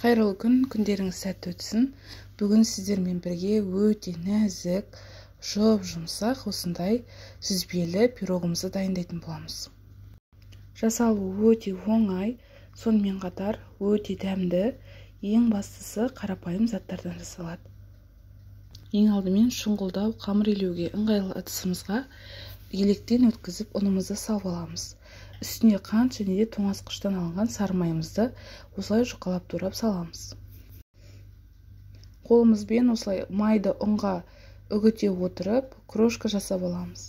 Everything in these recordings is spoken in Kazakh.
Қайырлы күн, күндеріңіз сәтті өтсін. Бүгін сіздермен бірге өте нәзік, жұмсақ осындай сүзбелі пирогымызды дайындайтын боламыз. Жасалуы өте оңай, сонымен қатар өте дәмді, ең бастысы қарапайым заттардан жасалады. Ең алдымен шұңғылдау қамыр илеуге ыңғайлы ыдысымызға електен өткізіп ұнымызды салып аламыз. Үстіне қант және де тоңазытқыштан алынған сары майымызды осылай жұқалап турап саламыз. Қолымызбен осылай майды ұнға үгіте отырып, крошка жасап аламыз.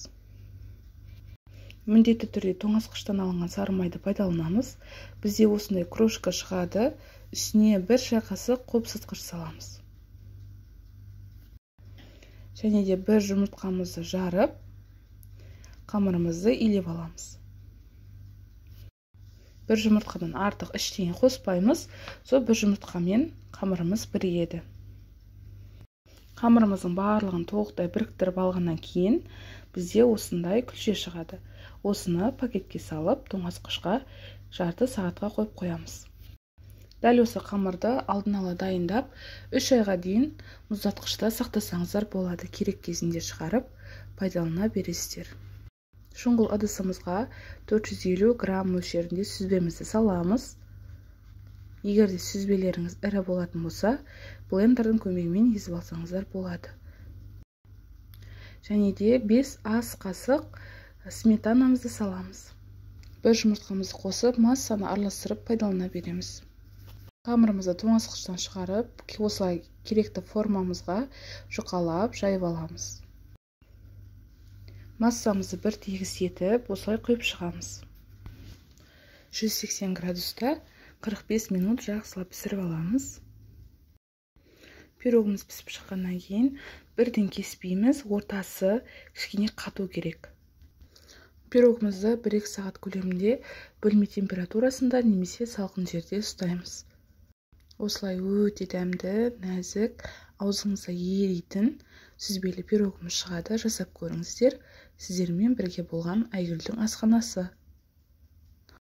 Міндетті түрде тоңазытқыштан алынған сары майды пайдаланамыз. Бізде осындай крошка шығады. Үстіне бір шай қасық қопсытқыш саламыз. Және де бір жұмыртқамызды жарып, қамырымызды илеп аламыз. Бір жұмыртқадан артық ештеңе қоспаймыз, сол бір жұмыртқамен қамырымыз бірігеді. Қамырымыздың барлығын толықтай біріктіріп алғаннан кейін бізде осындай күлше шығады. Осыны пакетке салып, тоңазытқышқа жарты сағатқа қойып қоямыз. Дәл осы қамырды алдын ала дайындап, 3 айға дейін мұздатқышта сақтасаңыздар болады. Керек кезінде шығарып, пайдалана бересіздер. Шұңғыл ыдысымызға 450 грамм мөлшерінде сүзбемізді саламыз. Егер де сүзбелеріңіз ірі болатын болса, блендердің көмегімен езіп алсаңыздар болады. Және де 5 ас қасық сметанамызды саламыз. Бір жұмыртқамызды қосып, массаны араластырып пайдалана береміз. Қамырымызды тоңазытқыштан шығарып, осылай керекті формамызға жұқалап жайып аламыз. Массамызды бір тегіс етіп, осылай құйып шығамыз. 180 градуста 45 минут жақсылап пісіріп аламыз. Пирогымыз пісіп шыққаннан кейін бірден кеспейміз, ортасы кішкене қату керек. Пирогымызды 1-2 сағат көлемінде бөлме температурасында немесе салқын жерде ұстаймыз. Осылай өте дәмді, нәзік, аузыңызда еритін сүзбелі пирогымыз шығады. Жасап көріңіздер. Сіздермен бірге болған Айгүлдің асханасы.